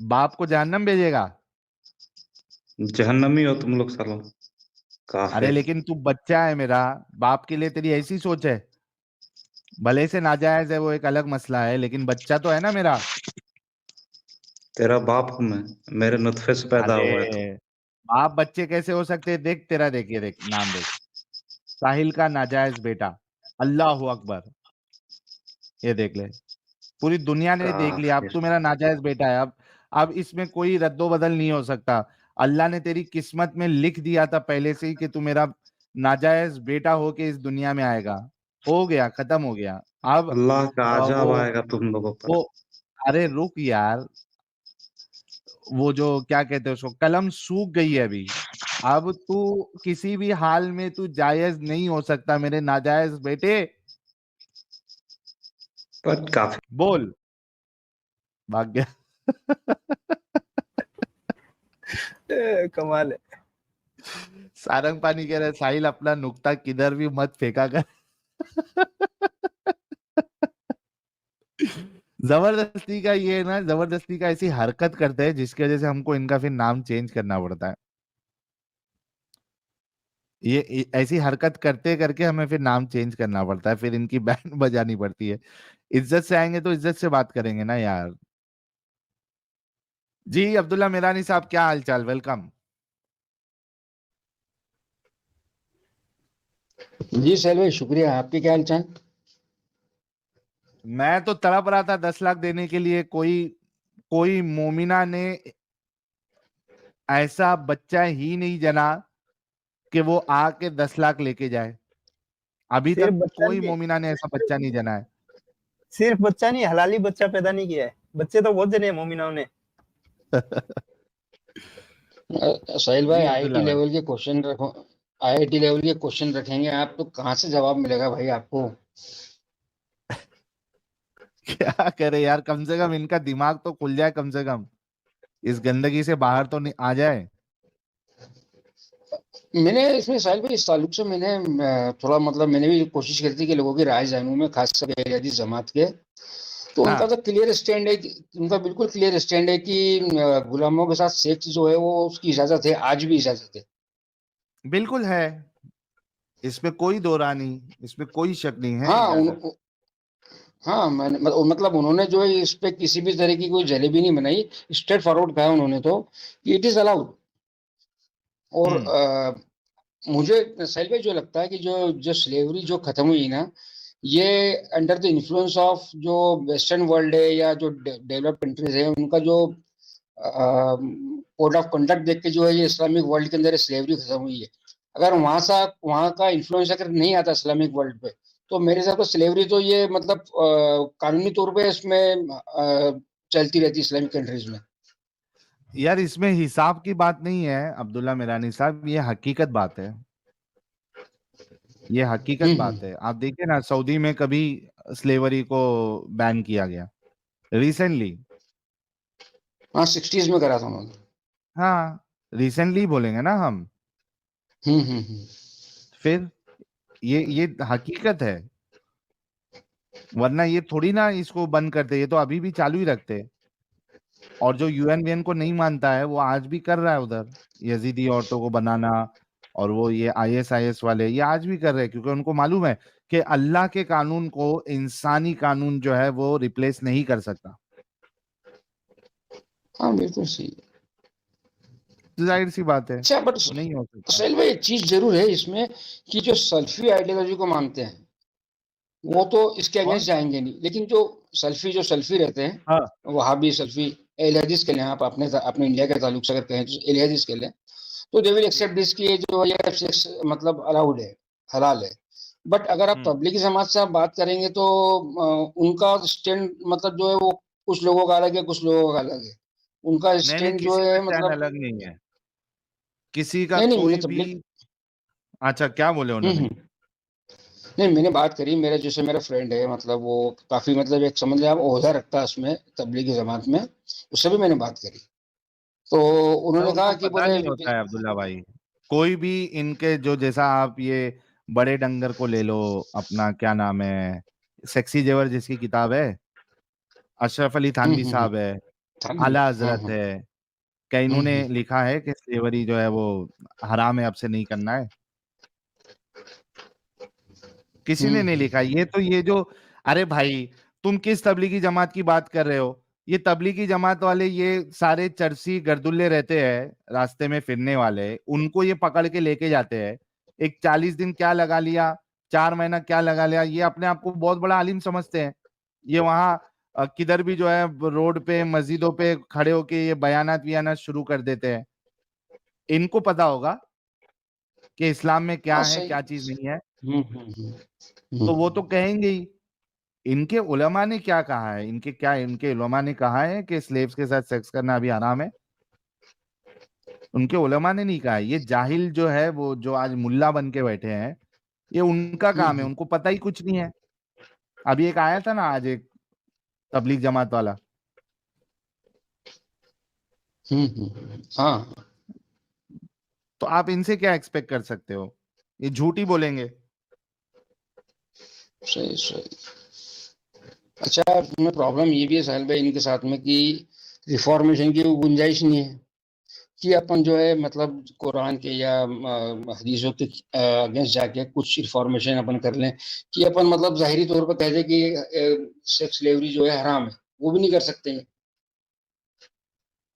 बाप को जहन्नम भेजेगा? जहन्नमी हो तुम लोग सालों, अरे काफिर। लेकिन तू बच्चा है मेरा, बाप के लिए तेरी ऐसी सोच है। भले से नाजायज है वो एक अलग मसला है, लेकिन बच्चा तो है ना मेरा। तेरा बाप हूं मैं, मेरे नुतफे से पैदा हुआ है तू। अरे बाप बच्चे कैसे हो सकते हैं? देख तेरा, देख ये देख नाम देख, साहिल का नाजायज बेटा, अल्लाह अकबर। ये देख ले, पूरी दुनिया ने देख लिया, अब काफिर। तू मेरा नाजायज बेटा है। अब इसमें कोई रद्दो बदल नहीं हो सकता। अल्लाह ने तेरी किस्मत में लिख दिया था पहले से ही कि तू मेरा नाजायज बेटा होके इस दुनिया में आएगा। हो गया, खत्म हो गया। अब अल्लाह का अजाब वो आएगा तुम लोगों पर। वो अरे रुक यार, वो जो क्या कहते हैं उसको, कलम सूख गई है अभी। अब तू किसी भी हाल में तू जायज नहीं हो सकता मेरे नाजायज बेटे। पर काफिर। बोल। भाग गया। कमाल है। सारंग पानी कह रहे साहिल अपना नुक्ता किधर भी मत फेंका कर। जबरदस्ती का ये ना, जबरदस्ती का ऐसी हरकत करते हैं जिसकी वजह से हमको इनका फिर नाम चेंज करना पड़ता है। ये ऐसी हरकत करते करके हमें फिर नाम चेंज करना पड़ता है, फिर इनकी बैंड बजानी पड़ती है। इज्जत से आएंगे तो इज्जत से बात करेंगे ना यार। जी अब्दुल्ला मेरानी साहब, क्या हाल चाल? वेलकम। जी सर भाई, शुक्रिया। आपके क्या हाल चाल? मैं तो तड़प रहा था 10 लाख देने के लिए, कोई कोई मोमिना ने ऐसा बच्चा ही नहीं जना कि वो आके 10 लाख लेके जाए। अभी सिर्फ तक बच्चा कोई नहीं, मोमिना ने ऐसा बच्चा नहीं जना है। सिर्फ बच्चा नहीं, हलाली बच्चा पैदा नहीं किया है। बच्चे तो बहुत जने हैं मोमिनाओं ने। साहिल भाई, जी आईआईटी अब्दुल्ला भाई। लेवल के क्वेश्चन रखो। आईआईटी लेवल के क्वेश्चन रखेंगे आप तो कहाँ से जवाब मिलेगा भाई आपको? क्या करे यार, कम से कम इनका दिमाग तो खुल जाए, कम से कम इस गंदगी से बाहर तो नहीं आ जाए। मैंने इसमें साहिल भाई इस ताल्लुक से मैंने थोड़ा मतलब मैंने भी कोशिश करी थी कि लोगों की राय जानूं मैं, खास कर एरियादी जमात के। तो उनका हाँ तो क्लियर स्टैंड है उनका बिल्कुल क्लियर स्टैंड है कि गुलामों के साथ सेक्स जो है वो उसकी इजाजत है, आज भी इजाजत है। बिल्कुल है, इसमें कोई दो राय नहीं, इसमें कोई शक नहीं है, हाँ इजाजत। हाँ मैंने मतलब उन्होंने जो है इस पे किसी भी तरह की कोई जलेबी नहीं बनाई, स्ट्रेट फॉरवर्ड कहा उन्होंने तो कि इट इज अलाउड। और मुझे साहिल भाई जो लगता है कि जो जो स्लेवरी जो खत्म हुई ना, ये अंडर द इन्फ्लुएंस ऑफ जो वेस्टर्न वर्ल्ड है या जो डेवलप्ड कंट्रीज है, उनका जो कोड ऑफ कंडक्ट देख के जो है ये इस्लामिक वर्ल्ड के अंदर स्लेवरी खत्म हुई है। अगर वहां का इन्फ्लुएंस अगर नहीं आता इस्लामिक वर्ल्ड पे, तो मेरे हिसाब से स्लेवरी तो ये मतलब कानूनी तौर पे इसमें चलती रहती है इस्लामिक कंट्रीज में। यार इसमें हिसाब की बात नहीं है अब्दुल्ला मिरानी साहब, ये हकीकत बात है, ये हकीकत बात है। आप देखिए ना, सऊदी में कभी स्लेवरी को बैन किया गया रिसेंटली। हाँ 60s में करा था उन्होंने। हाँ, रिसेंटली बोलेंगे ना हम। फिर ये हकीकत है, वरना ये थोड़ी ना इसको बंद करते, ये तो अभी भी चालू ही रखते। और जो यूएनवीएन को नहीं मानता है वो आज भी कर रहा है उधर यजीदी औरतों को बनाना, और वो ये आईएसआईएस वाले ये आज भी कर रहे हैं, क्योंकि उनको मालूम है कि अल्लाह के कानून को इंसानी कानून जो है वो रिप्लेस नहीं कर सकता। हाँ बिल्कुल सही। जाहिर सी बात है, अच्छा बट नहीं हो सकता। साहिल भाई एक चीज जरूर है इसमें कि जो सल्फी आइडियोलॉजी को मानते हैं वो तो इसके कौन? अगेंस्ट जाएंगे नहीं, लेकिन जो सल्फी रहते हैं, हाँ, वहाबी सल्फी, अहले हदीस के लिए, आप अपने अपने इंडिया के ताल्लुक से अगर कहें तो अहले हदीस के लिए, तो दे विल एक्सेप्ट दिस कि जो ये सेक्स मतलब अलाउड है, हलाल है। बट अगर आप तबलीगी जमात से आप बात करेंगे तो उनका स्टैंड मतलब जो है वो कुछ लोगों का अलग है, कुछ लोगों का अलग है। उनका नहीं नहीं, स्टैंड जो किसी का है स्टैंड मतलब अलग नहीं है, किसी का नहीं नहीं मैंने कोई भी। तबलीग अच्छा, क्या बोले उन्होंने? हम्म। नहीं मैंने बात करी, मेरा जैसे मेरा फ्रेंड है, मतलब वो काफी मतलब एक समझ लिया आप ओहदा रखता है उसमें तबलीगी जमात में, उससे भी मैंने बात करी तो तो उन्होंने कहा उनको कि पता बोले नहीं होता है अब्दुल्ला भाई, कोई भी इनके जो जैसा आप ये बड़े डंगर को ले लो, अपना क्या नाम है, सेक्सी जेवर जिसकी किताब है, अशरफ अली थानवी हम्म। साहब है, था नहीं। आला हाँ हजरत हाँ। है, कई इन्होंने हम्म। लिखा है कि स्लेवरी जो है वो हराम है, अब से नहीं करना है। किसी ने नहीं हम्म। लिखा ये तो, ये जो, अरे भाई तुम किस तबलीगी जमात की बात कर रहे हो? ये तबलीगी जमात वाले ये सारे चरसी गर्दुल्ले रहते हैं रास्ते में फिरने वाले, उनको ये पकड़ के लेके जाते हैं। एक 40 दिन क्या लगा लिया, 4 महीना क्या लगा लिया, ये अपने आप को बहुत बड़ा आलिम समझते हैं। ये वहां किधर भी जो है रोड पे मस्जिदों पे खड़े होके ये बयानात वियानात शुरू कर देते हैं। इनको पता होगा कि इस्लाम में क्या हाँ है सही। क्या चीज नहीं है, तो वो तो हम्म। कहेंगे ही। इनके उलमा ने क्या कहा है, इनके उलमा ने कहा है कि स्लेव्स के साथ सेक्स करना अभी हराम है? उनके उलमा ने नहीं कहा है। ये जाहिल जो है वो जो आज मुल्ला बन के बैठे हैं, ये उनका काम है, उनको पता ही कुछ नहीं है। अभी एक आया था ना आज एक तबलीग जमात वाला, हाँ तो आप इनसे क्या एक्सपेक्ट कर सकते हो? ये झूठ ही बोलेंगे। सही सही। अच्छा में प्रॉब्लम ये भी है साहिल भाई इनके साथ में कि रिफॉर्मेशन की वो गुंजाइश नहीं है कि अपन जो है मतलब कुरान के या हदीसों के अगेंस्ट जाके कुछ रिफॉर्मेशन अपन कर लें कि अपन मतलब जाहिरी तौर पर कह दें कि सेक्स स्लेवरी जो है हराम है, वो भी नहीं कर सकते हैं।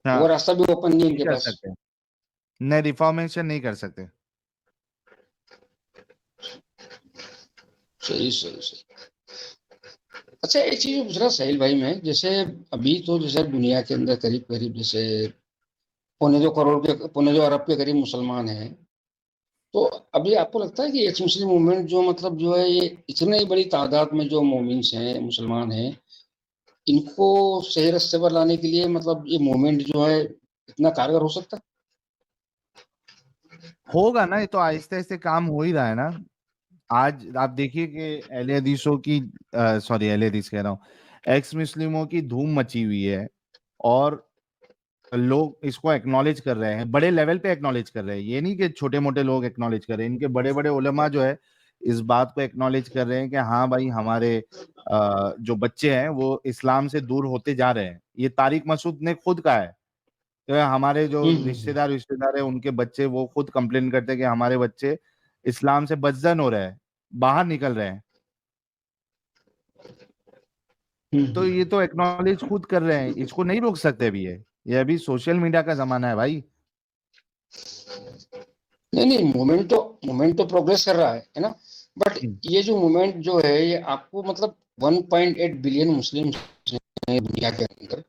हाँ, वो रास्ता भी ओपन नहीं है नहीं इनके कर पास। सकते, नहीं रिफॉर्मेशन नहीं कर सकते। सही सही सही। अच्छा एक चीज पूछ रहा साहिल भाई मैं, जैसे अभी तो जैसे दुनिया के अंदर करीब करीब जैसे 2.25 अरब के करीब मुसलमान हैं, तो अभी आपको लगता है कि एक्स मुस्लिम मूवमेंट जो मतलब जो है ये इतनी बड़ी तादाद में जो मोमिन्स हैं मुसलमान हैं, इनको सही रास्ते पर लाने के लिए मतलब ये मूवमेंट जो है इतना कारगर हो सकता है? होगा ना, ये तो आहिस्ते आहिस्ते काम हो ही रहा है ना। आज आप देखिए कि अहले हदीसों की, सॉरी अहले हदीस कह रहा हूँ, एक्स मुस्लिमों की धूम मची हुई है, और लोग इसको एक्नॉलेज कर रहे हैं, बड़े लेवल पे एक्नॉलेज कर रहे हैं। ये नहीं कि छोटे मोटे लोग एक्नॉलेज कर रहे हैं, इनके बड़े बड़े उलमा जो है इस बात को एक्नॉलेज कर रहे हैं कि हाँ भाई हमारे जो बच्चे हैं वो इस्लाम से दूर होते जा रहे हैं। ये तारिक मसूद ने खुद कहा है कि हमारे जो हम्म। रिश्तेदार है उनके बच्चे वो खुद कंप्लेन करते हैं कि हमारे बच्चे इस्लाम से बदजन हो रहे हैं, बाहर निकल रहे हैं। तो ये तो एक्नॉलेज खुद कर रहे हैं, इसको नहीं रोक सकते अभी। ये अभी सोशल मीडिया का जमाना है भाई। नहीं नहीं, मूवमेंट तो प्रोग्रेस कर रहा है ना। बट ये जो मूवमेंट जो है ये आपको मतलब 1.8 बिलियन मुस्लिम दुनिया के अंदर,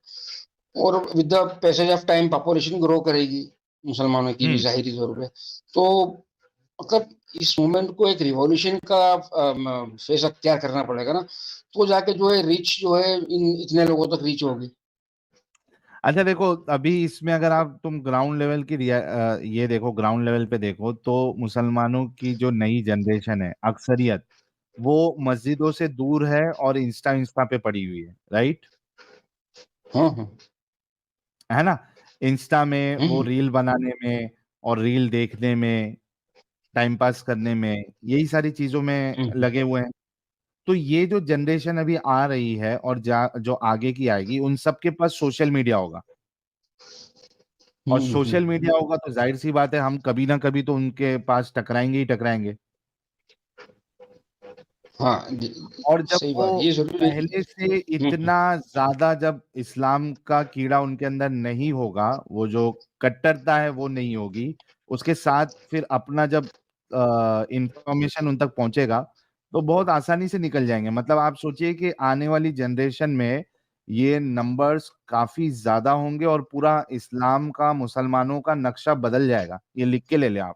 और with the passage of time population grow करेगी मुसलमानों की भी जाहिरी तौर पे। तो मतलब इस मूवमेंट को एक रिवॉल्यूशन का फेस अख्तियार करना पड़ेगा ना, तो जाके जो है रीच जो है इतने लोगों तक रीच होगी। अच्छा देखो, अभी इसमें अगर आप तुम ग्राउंड लेवल की ये देखो, ग्राउंड लेवल पे देखो तो मुसलमानों की जो नई जनरेशन है, अक्सरियत वो मस्जिदों से दूर है और इंस्टा इंस्टा पे पड़ी हुई है, राइट? हाँ। है ना? इंस्टा में वो हम्म रील बनाने में और रील देखने में, टाइम पास करने में, यही सारी चीजों में हम्म लगे हुए हैं। तो ये जो जनरेशन अभी आ रही है और जो आगे की आएगी, उन सबके पास सोशल मीडिया होगा। और सोशल हम्म। मीडिया होगा तो जाहिर सी बात है, हम कभी ना कभी तो उनके पास टकराएंगे ही टकराएंगे। हाँ और जब सही बात, वो ये जरूरी। पहले से इतना ज्यादा, जब इस्लाम का कीड़ा उनके अंदर नहीं होगा, वो जो कट्टरता है वो नहीं होगी, उसके साथ फिर अपना जब इंफॉर्मेशन उन तक पहुंचेगा तो बहुत आसानी से निकल जाएंगे। मतलब आप सोचिए कि आने वाली जनरेशन में ये नंबर्स काफी ज्यादा होंगे और पूरा इस्लाम का, मुसलमानों का नक्शा बदल जाएगा। ये लिख के ले लें आप।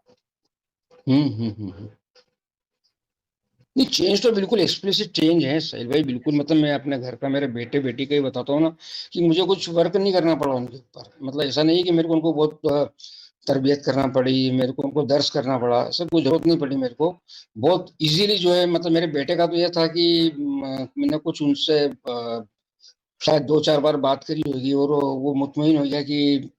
हम्म। नहीं, चेंज तो बिल्कुल एक्सप्लिसिट चेंज है साहिल भाई, बिल्कुल। मतलब मैं अपने घर का, मेरे बेटे बेटी का ही बताता हूँ ना, कि मुझे कुछ वर्क नहीं करना पड़ा उनके ऊपर। मतलब ऐसा नहीं है कि मेरे को उनको बहुत तरबियत करना पड़ी, मेरे को उनको दर्स करना पड़ा, ऐसा कोई जरूरत नहीं पड़ी मेरे को। बहुत इजीली जो है, मतलब मेरे बेटे का तो ये था कि मैंने कुछ उनसे शायद 2-4 बार बात करी होगी, और वो मुतमईन हो गया कि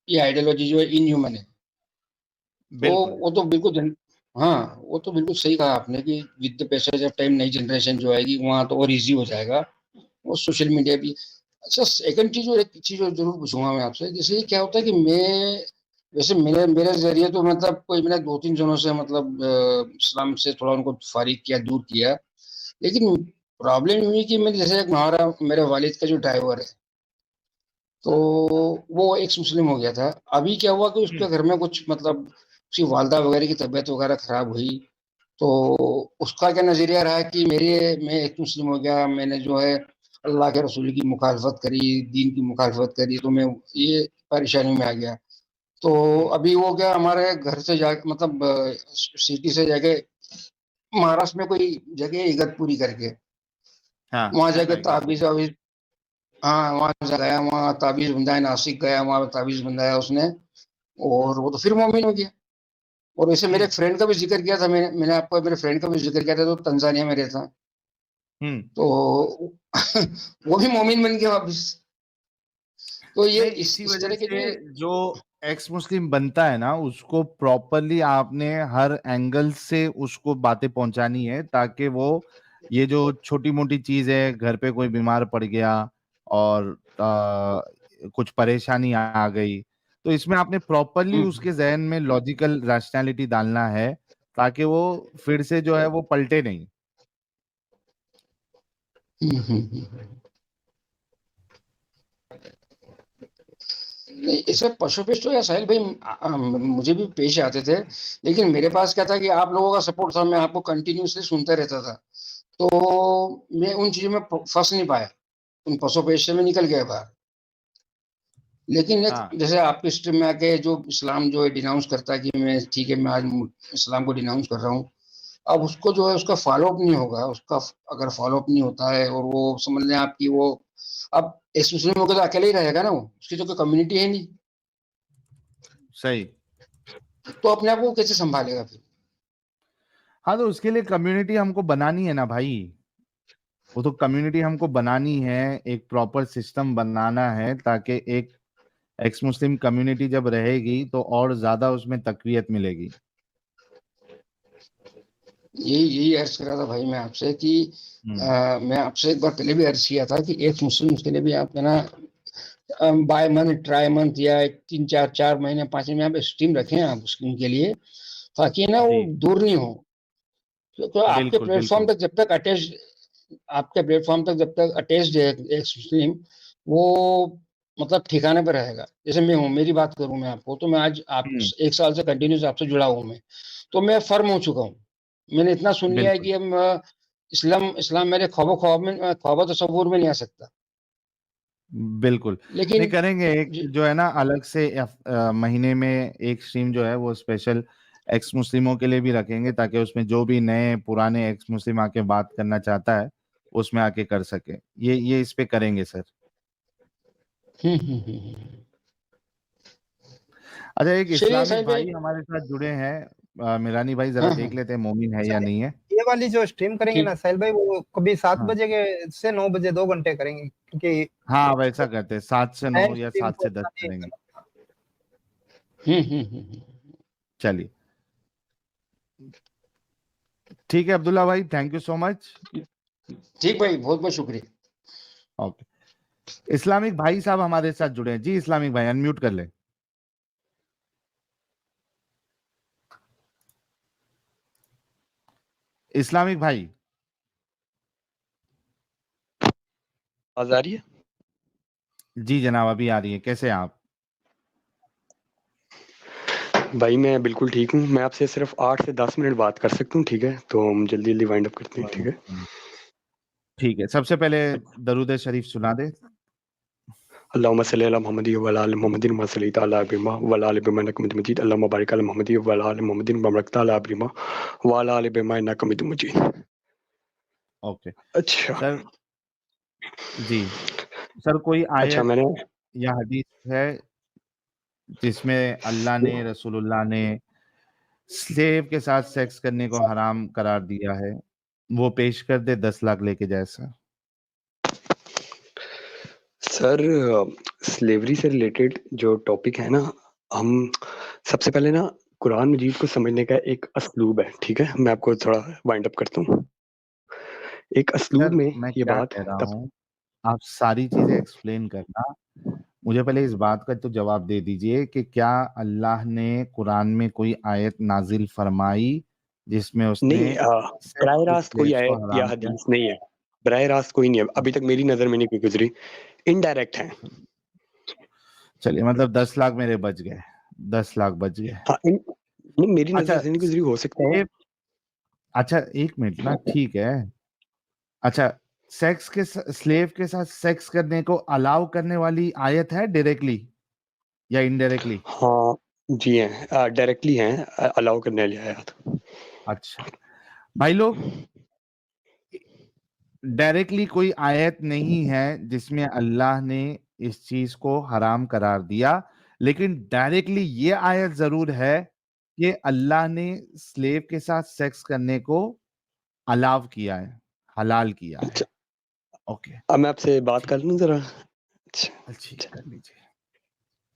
ये आइडियोलॉजी जो है इनह्यूमन है। तो बिल्कुल। वो तो बिल्कुल हाँ, वो तो बिल्कुल सही कहा आपने कि with the passage of time नई जनरेशन जो आएगी वहां तो और इजी हो जाएगा, वो सोशल मीडिया भी। अच्छा, सेकंड चीज, और एक चीज और जरूर पूछूंगा मैं आपसे। जैसे ये क्या होता है कि मैं, वैसे मेरे मेरे जरिए तो मतलब कोई, मैंने 2-3 जनों से मतलब इस्लाम से थोड़ा उनको फारिग किया, दूर किया। लेकिन प्रॉब्लम ये कि मैं, जैसे एक हमारा, मेरे वालिद का जो ड्राइवर है, तो वो एक्स मुस्लिम हो गया था। अभी क्या हुआ कि उसके घर में कुछ मतलब उसकी वालदा वगैरह की तबीयत वगैरह खराब हुई, तो उसका क्या नजरिया रहा कि मैं एक मुस्लिम हो गया, मैंने जो है अल्लाह के रसूल की मुखालफत करी, दीन की मुखालफत करी, तो मैं ये परेशानी में आ गया। तो अभी वो क्या, हमारे घर से जा मतलब सिटी से जाके महाराष्ट्र में कोई जगह है इगतपुरी करके, हाँ, वहां जाके हाँ, ताबीज वाबीज, हाँ वहां गया, वहां ताबीज बंधाया, नासिक गया, वहां ताबीज बंधाया उसने, और वो तो फिर मोमिन हो गया। और वैसे मेरे एक फ्रेंड का भी जिक्र किया था, मैंने आपको मेरे फ्रेंड का भी जिक्र किया था, तो तंजानिया में रहता है। हम्म। तो वो भी मोमिन बन गया वापिस। तो ये नहीं, इसी इस वजह तरह के से जो है। जो एक्स मुस्लिम बनता है ना, उसको प्रॉपरली आपने हर एंगल से उसको बातें पहुंचानी है, ताकि वो ये जो छोटी मोटी चीज है, घर पे कोई बीमार पड़ गया और कुछ परेशानी आ गई, तो इसमें आपने प्रॉपरली हम्म उसके जहन में लॉजिकल रैशनैलिटी डालना है, ताकि वो फिर से जो है वो पलटे नहीं। हम्म। नहीं, ऐसे पशु पेश तो या साहिल भाई मुझे भी पेश आते थे, लेकिन मेरे पास क्या था कि आप लोगों का सपोर्ट था, मैं आपको कंटिन्यूसली सुनते रहता था, तो मैं उन चीजों में फंस नहीं पाया, उन पशु पेश से मैं निकल गया बाहर। लेकिन एक, हाँ, जैसे आपके स्ट्रीम में आके जो इस्लाम जो है डिनाउंस करता है कि मैं ठीक है, मैं आज इस्लाम को डिनाउंस कर रहा हूँ, अब उसको जो है उसका फॉलो अप नहीं होगा, उसका अगर फॉलो अप नहीं होता है, और वो समझ लें आपकी वो, अब इस मुस्लिम होकर तो अकेले ही रहेगा ना, वो उसकी तो कोई कम्युनिटी है नहीं, सही। तो अपने आप को कैसे संभालेगा फिर। हाँ, तो उसके लिए कम्युनिटी हमको बनानी है ना भाई। वो तो कम्युनिटी हमको बनानी है, एक प्रॉपर सिस्टम बनाना है, ताकि एक एक्स मुस्लिम कम्युनिटी जब रहेगी तो और ज्यादा उसमें तकवीयत मिलेगी। यही यही अर्ज कर रहा था भाई मैं आपसे कि हम्म। मैं आपसे एक बार पहले भी अर्ज किया था कि एक मुस्लिम के लिए भी आप है ना, बाय मंथ, ट्राई मंथ, या 3-4 महीने 5 महीने आप स्ट्रीम रखें आप उनके लिए, ताकि ना वो जी, दूर नहीं हो। तो आपके बिल्कुल प्लेटफॉर्म बिल्कुल। तक जब तक अटैच आपके प्लेटफॉर्म तक जब तक अटैच्ड है एक स्ट्रीम, वो मतलब ठिकाने पर रहेगा। जैसे मैं हूँ, मेरी बात करूँ मैं आपको, तो मैं आज आप 1 साल से कंटिन्यूस आपसे जुड़ा हूँ मैं, तो मैं फर्म हो चुका हूँ। मैंने इतना सुन लिया है बिल्कुल कि अब इस्लाम मेरे ख्वाबो तसव्वुर में नहीं आ सकता। बिल्कुल नहीं लेकिन करेंगे। एक जी, जो है ना अलग से महीने में एक स्ट्रीम जो है वो स्पेशल एक्स मुस्लिमों के लिए भी रखेंगे, ताकि उसमें जो भी नए पुराने एक्स मुस्लिम आके बात करना चाहता है उसमें आके कर सके। ये इस पे करेंगे सर। हुँ, हुँ, हुँ, हुँ। अच्छा, एक चलिए इस्लामिक साहिल भाई, भाई हमारे साथ जुड़े हैं, मिरानी भाई, जरा हाँ, देख हाँ, लेते हैं मोमिन है या सर, नहीं है। ये वाली जो स्ट्रीम करेंगे ना ठीक। साहिल भाई, वो कभी 7 हाँ बजे के से 9 बजे 2 घंटे करेंगे, क्योंकि हाँ, वैसा करते हैं, 7 से 9 टाइम या स्ट्रीम 7 से 10 को उतना नहीं करेंगे। करना। हुँ, हुँ, हुँ, हुँ। चलिए ठीक है अब्दुल्ला भाई, थैंक यू सो मच। ठीक भाई, बहुत-बहुत शुक्रिया। ओके, इस्लामिक भाई साहब हमारे साथ जुड़े हैं। जी इस्लामिक भाई, अनम्यूट कर ले। इस्लामिक भाई, आवाज आ रही है? जी जनाब अभी आ रही है। कैसे हैं आप? भाई मैं बिल्कुल ठीक हूँ। मैं आपसे सिर्फ 8 से 10 मिनट बात कर सकता हूँ, ठीक है? तो हम जल्दी-जल्दी वाइंड अप करते हैं, ठीक है? ठीक है, सबसे पहले दरूद शरीफ सुना दे। अल्लाहुम्मा सल्ली अला मुहम्मदिन व अला आलि मुहम्मदिन व सल्ली तआला बिमा व अला आलि बिमा इन्नका हमीदुम मजीद। अल्लाहुम्मा बारिक अला मुहम्मदिन व अला आलि मुहम्मदिन व बारिक तआला बिमा व अला आलि बिमा इन्नका हमीदुम मजीद। ओके अच्छा, सर। जी सर, कोई अच्छा आयत मैंने या हदीस है जिसमें अल्लाह ने, रसूलुल्लाह ने स्लेव के साथ सेक्स करने को हराम करार दिया है? वो पेश कर दे, 10 लाख लेके जाए सर। सर स्लेवरी से रिलेटेड जो टॉपिक है ना, हम सबसे पहले ना कुरान मजीद को समझने का एक असलूब है, ठीक है? मैं आपको थोड़ा वाइंड अप करता हूँ। एक असलूब सर में मैं ये क्या बात कह रहा तब हूँ, आप सारी चीजें एक्सप्लेन करना, मुझे पहले इस बात का तो जवाब दे दीजिए कि क्या अल्लाह ने कुरान में कोई आयत नाजिल फरमाई जिसमें उसने नहीं सेक्स बराह विद रास्त कोई स्लेव्स को आयत या हराम किया? हदीस नहीं है। बराह रास्त कोई नहीं है, अभी तक मेरी नज़र में नहीं कोई गुजरी। इनडायरेक्ट है। चलिए, मतलब 10 लाख मेरे बच गए, 10 लाख बच गए। हाँ, नहीं मेरी नज़र अच्छा से नहीं गुजरी, हो सकता है। स्लेव, अच्छा एक मिनट ना, ठीक है। अच्छा, सेक्स के स्लेव के साथ सेक्स करने को अलाउ करने वाली आयत है डायरेक्टली या इनडायरेक्टली? हाँ, जी हैं, डायरेक्टली हैं, अलाउ करने वाली आयत। अच्छा भाई लोग, डायरेक्टली कोई आयत नहीं है जिसमें अल्लाह ने इस चीज को हराम करार दिया, लेकिन डायरेक्टली ये आयत जरूर है कि अल्लाह ने स्लेव के साथ सेक्स करने को अलाव किया है, हलाल किया अच्छा, है। ओके अब मैं आपसे बात ठीक, कर लूँ ज़रा? अच्छा, अच्छी अच्छा। कर लीजिए।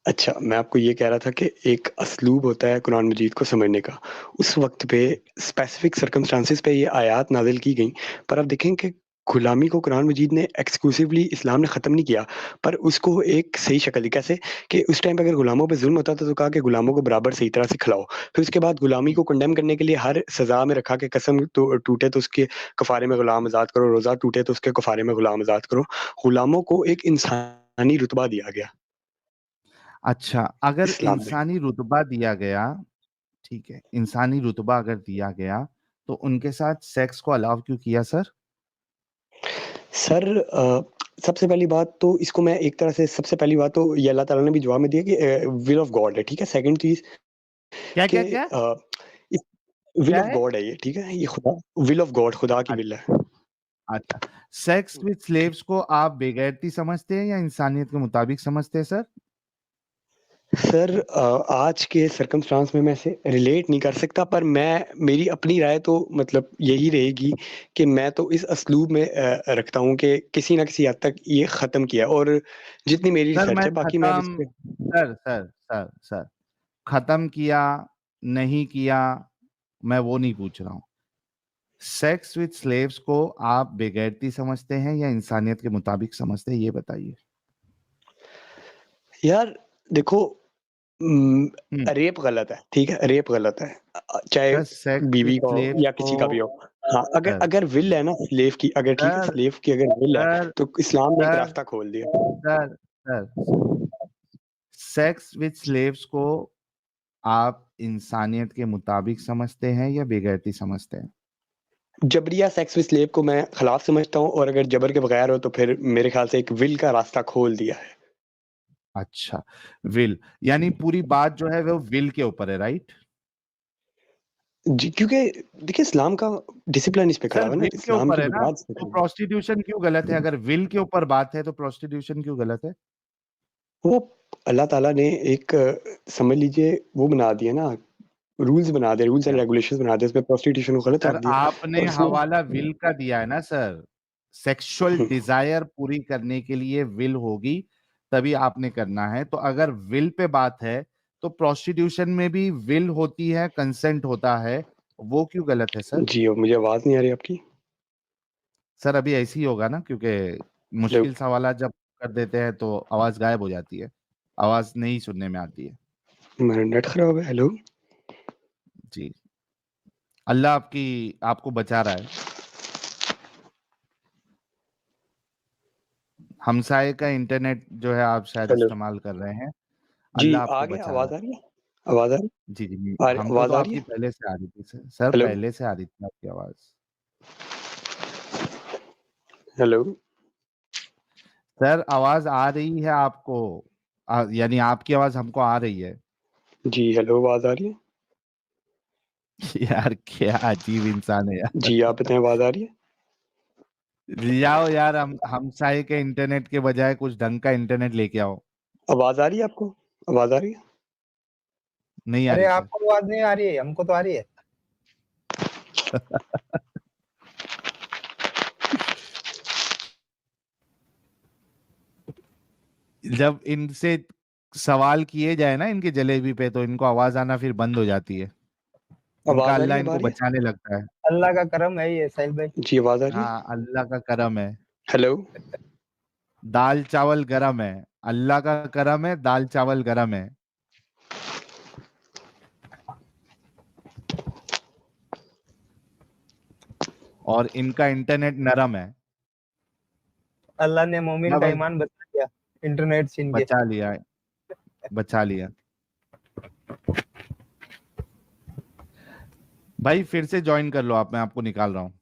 अच्छा, मैं आपको ये कह रहा था कि एक असलूब होता है कुरान मजीद को समझने का। उस वक़्त पे स्पेसिफ़िक सर्कमस्टेंसेस पे ये आयत नाज़िल की गईं, पर आप देखें कि गुलामी को कुरान मजीद ने एक्सक्लूसिवली इस्लाम ने ख़त्म नहीं किया, पर उसको एक सही शक्ल दी। कैसे? कि उस टाइम पे अगर गुलामों पे ज़ुल्म होता था तो कहा कि गुलामों को बराबर सही तरह से खिलाओ। फिर उसके बाद गुलामी को कंडेम करने के लिए हर सज़ा में रखा कि कसम तो टूटे तो उसके कफ़ारे में गुलाम आज़ाद करो, रोज़ा टूटे तो उसके कफ़ारे में गुलाम आज़ाद करो। गुलामों को एक इंसानी रुतबा दिया गया अच्छा, अगर इस्लाम में। इंसानी रुतबा दिया गया, ठीक है, इंसानी रुतबा अगर दिया गया तो उनके साथ सेक्स को अलाउ क्यों किया सर? सर सबसे पहली बात तो इसको मैं एक तरह से सबसे पहली बात तो ये अल्लाह ताला ने भी जवाब में दिया कि विल ऑफ गॉड है, ठीक है? सेकंड चीज़ क्या कि क्या क्या इस विल क्या ऑफ है? गॉड है ये, ठीक है? ये खुदा विल ऑफ गॉड खुदा की विल है। अच्छा, सेक्स विद स्लेव्स को आप बेगैरती समझते हैं या इंसानियत के मुताबिक समझते हैं सर? सर आज के सर्कमस्टांस में मैं इसे रिलेट नहीं कर सकता, पर मैं मेरी अपनी राय तो मतलब यही रहेगी कि मैं तो इस असलूब में रखता हूँ कि किसी न किसी हद तक ये ख़त्म किया और जितनी मेरी सर रिसर्च मैं है, बाकी मैं अब इस खत्म, पे सर खत्म किया, नहीं किया, मैं वो नहीं पूछ रहा हूँ। सेक्स विद स्लेव्स को आप बेगैरती समझते हैं या इंसानियत के मुताबिक समझते हैं, ये बताइए। यार देखो हम्म रेप गलत है, ठीक है? रेप गलत है। चाहे सर सेक्स विद बीवी का हो स्लेव्स या को किसी का भी हो। हाँ, अगर सर अगर विल है ना स्लेव की, अगर ठीक है सर स्लेव की अगर विल है सर तो इस्लाम ने एक सर रास्ता खोल दिया। Sir sir sex with slaves को आप इंसानियत के मुताबिक समझते हैं या बेगैरती समझते हैं? जबरिया सेक्स विद स्लेव को मैं खिलाफ समझता हूँ, और अगर जबर के बगैर हो तो फिर मेरे ख्याल से एक विल का रास्ता खोल दिया है। अच्छा, विल यानी पूरी बात जो है वो विल के ऊपर है, राइट? जी, क्योंकि देखिए इस्लाम का डिसिप्लिन इस पे खड़ा सर हुआ है ना, विल के इस्लाम ऊपर की है ना, बुनियाद इस पे तो खड़ी है। प्रोस्टिट्यूशन क्यों गलत है? अगर विल के ऊपर बात है तो प्रोस्टिट्यूशन क्यों गलत है? वो अल्लाह ताला ने एक समझ लीजिए वो बना दिया ना, रूल्स बना दिए, रूल्स एंड क्या? रेगुलेशंस बना दिए, उसमें प्रोस्टिट्यूशन को गलत रख सर दिया आपने और उसमें हवाला विल का दिया है ना सर, सेक्सुअल हम्म, डिजायर पूरी करने के लिए विल होगी तभी आपने करना है। तो अगर विल पे बात है तो प्रोस्टिट्यूशन में भी विल होती है, कंसेंट होता है, वो क्यों गलत है सर? जी, अब मुझे आवाज नहीं आ रही आपकी। सर अभी ऐसे ही होगा ना, क्योंकि हेलो, मुश्किल सवाल जब कर देते हैं तो आवाज गायब हो जाती है, आवाज नहीं सुनने में आती है। मेरा नेट खराब है। हेलो, जी, अल्लाह आपको बचा रहा है। हमसाये का इंटरनेट जो है आप शायद हेलो, इस्तेमाल कर रहे हैं, जी अल्लाह आ आपको गया, बचा रहा आवाज है। आ रही है, आवाज आ रही जी जी, आ रही हमको तो आवाज आ रही आपकी है। पहले से आ रही थी सर, सर हेलो, पहले से आ रही थी आपकी आवाज। हेलो, सर आवाज आ रही है आपको, यानी आपकी आवाज हमको आ रही है। जी हेलो, आवाज आ रही है। यार क्या अजीब इंसान है यार। जी आप बताएं, आवाज आ रही है। जाओ यार, हम हमसाये के इंटरनेट के बजाय कुछ ढंग का इंटरनेट लेके आओ। आवाज आ रही है आपको, आवाज आ रही है। नहीं आ अरे रही सर। आपको आवाज नहीं आ रही है, हमको तो आ रही है। जब इनसे सवाल किए जाए ना इनके जलेबी पे तो इनको आवाज आना फिर बंद हो जाती है। इनका आवाज आ रही अल्लाह है, अब आ इनको रही है। बचाने लगता है। अल्लाह का करम है ये साहिल भाई। जी आवाज आ रही है। हाँ, अल्लाह का करम है। हेलो, दाल चावल गरम है, अल्लाह का करम है, दाल चावल गरम है। और इनका इंटरनेट नरम है। अल्लाह ने मोमिन ना का भाई, ईमान बचा लिया इंटरनेट छीन के। बचा लिया, बचा लिया। भाई फिर से ज्वाइन कर लो आप, मैं आपको निकाल रहा हूँ।